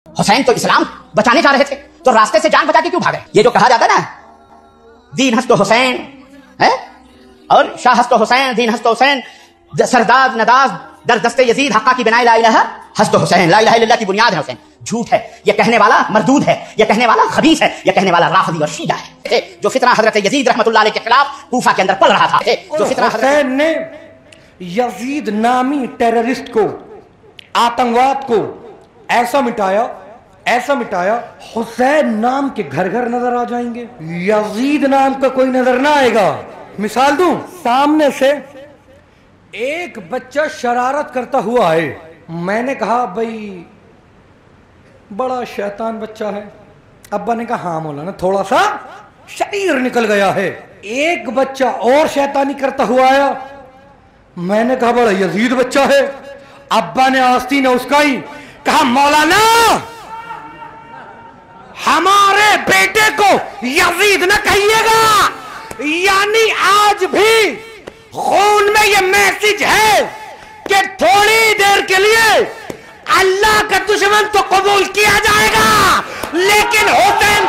हुसैन तो इस्लाम बचाने जा रहे थे, तो रास्ते से जान बचा के क्यों भागे? ये जो कहा जाता है ना, दीन हस्तो हुसैन है और शाह हस्तो हुसैन, दीन हस्तो हुसैन, सरदार नदाज दर दस्ते यजीद हक्का की बिनाई ला इलाहा हस्तो हुसैन, ला इलाहा इल्लल्लाह की बुनियाद है हुसैन। झूठ है, ये कहने वाला मरदूद है, ये कहने वाला खबीस है, ये कहने वाला राफदी और शीया है। जो फितना हजरत यजीद रहमतुल्लाह अलैह के खिलाफ कूफा के अंदर पल रहा था, जो फितना हुसैन ने यजीद नामी टेररिस्ट को, आतंकवाद को ऐसा मिटाया हुसैन नाम के घर घर नजर आ जाएंगे, यजीद नाम का कोई नजर ना आएगा। मिसाल दूं, सामने से एक बच्चा शरारत करता हुआ आए, मैंने कहा भाई बड़ा शैतान बच्चा है, अब्बा ने कहा हाँ मौलाना थोड़ा सा शरीर निकल गया है। एक बच्चा और शैतानी करता हुआ आया, मैंने कहा बड़ा यजीद बच्चा है, अब्बा ने आस्तीन उसका ही कहा मौलाना हमारे बेटे को यजीद न कहिएगा। यानी आज भी खून में ये मैसेज है कि थोड़ी देर के लिए अल्लाह का दुश्मन तो कबूल किया जाएगा, लेकिन हुसैन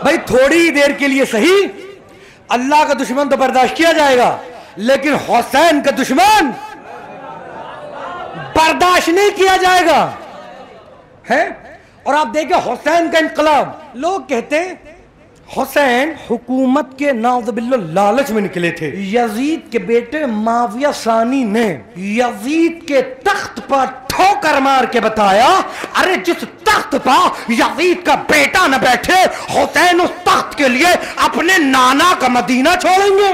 भाई थोड़ी ही देर के लिए सही अल्लाह का दुश्मन तो बर्दाश्त किया जाएगा, लेकिन हुसैन का दुश्मन बर्दाश्त नहीं किया जाएगा है। और आप देखिए हुसैन का इनकलाब, लोग कहते हैं हुसैन हुकूमत के नाउज़ुबिल्लाह लालच में निकले थे। यजीद के बेटे माविया सानी ने यजीद के तख्त पर ठोकर मार के बताया, अरे जिस तख्त पर यजीद का बेटा न बैठे, हुसैन उस तख्त के लिए अपने नाना का मदीना छोड़ेंगे।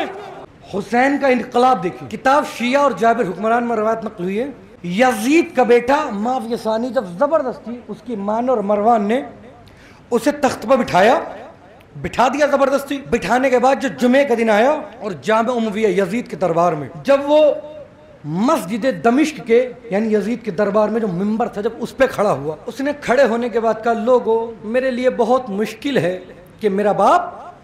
हुसैन का इनकलाब देखिए, किताब शिया और जाबिर हुक्मरान में रवायत नकल हुई है। यजीद का बेटा माविया सानी जब जबरदस्ती उसकी मान और मरवान ने उसे तख्त पर बिठा दिया जबरदस्ती। बिठाने के बाद जो जुमे का दिन आया और जामे उमविया यजीद के दरबार में, जब वो मस्जिद दमिश्क के यानी यजीद के दरबार में जो मिंबर था, जब उस पे खड़ा हुआ, उसने खड़े होने के बाद कहा लोगों मेरे लिए बहुत मुश्किल है कि मेरा बाप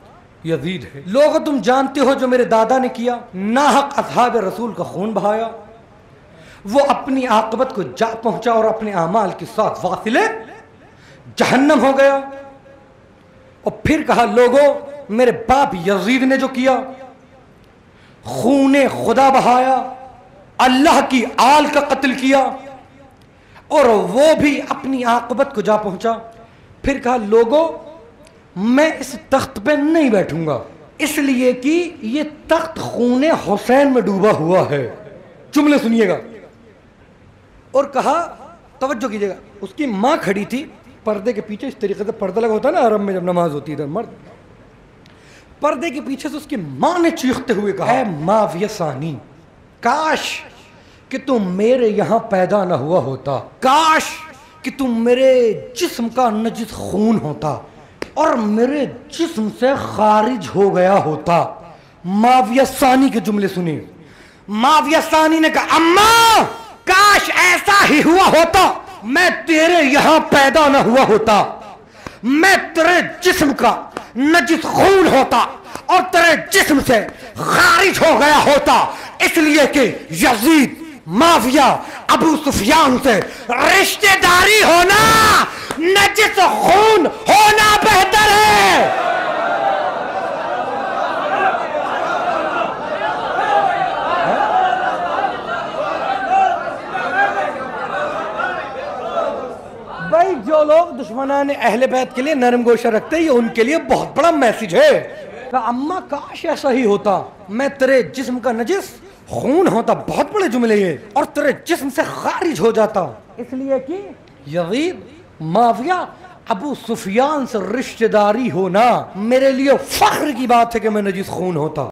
यजीद है। लोगों तुम जानते हो जो मेरे दादा ने किया, नाहक असहाब रसूल का खून बहाया, वो अपनी आकबत को जा पहुंचा और अपने आमाल के साथ वासिले जहन्नम हो गया। और फिर कहा लोगों मेरे बाप यजीद ने जो किया, खूने खुदा बहाया, अल्लाह की आल का कत्ल किया और वो भी अपनी आकबत को जा पहुंचा। फिर कहा लोगों मैं इस तख्त पे नहीं बैठूंगा, इसलिए कि ये तख्त खूने हुसैन में डूबा हुआ है। जुमले सुनिएगा। और कहा तवज्जो कीजिएगा, उसकी मां खड़ी थी पर्दे के पीछे, इस तरीके से पर्दा लगा होता है ना अरब में जब नमाज होती है, मर्द पर्दे के पीछे से उसकी मां ने चीखते हुए कहा, है माविया सानी, काश कि तुम मेरे यहां पैदा न हुआ होता, काश कि तुम मेरे जिस्म का नजिस खून होता और मेरे जिस्म से खारिज हो गया होता। माविया सानी के जुमले सुनिए। माविया सानी ने कहा अम्मा काश ऐसा ही हुआ होता, मैं तेरे यहां पैदा न हुआ होता, मैं तेरे जिस्म का नजिस खून होता और तेरे जिस्म से खारिज हो गया होता, इसलिए कि यजीद माविया अबू सुफियान से रिश्तेदारी होना नजिस खून होना बेहतर है। भाई जो लोग दुश्मनान अहले बैत के लिए नरम गोशा रखते हैं, ये उनके लिए बहुत बड़ा मैसेज है। अम्मा काश ऐसा ही होता, मैं तेरे जिस्म का नजिस खून होता, बहुत बड़े जुमले ये, और तेरे जिस्म से खारिज हो जाता, इसलिए कि यजीद माविया अबू सुफियान से रिश्तेदारी होना मेरे लिए फख्र की बात है कि मैं नजिस खून होता।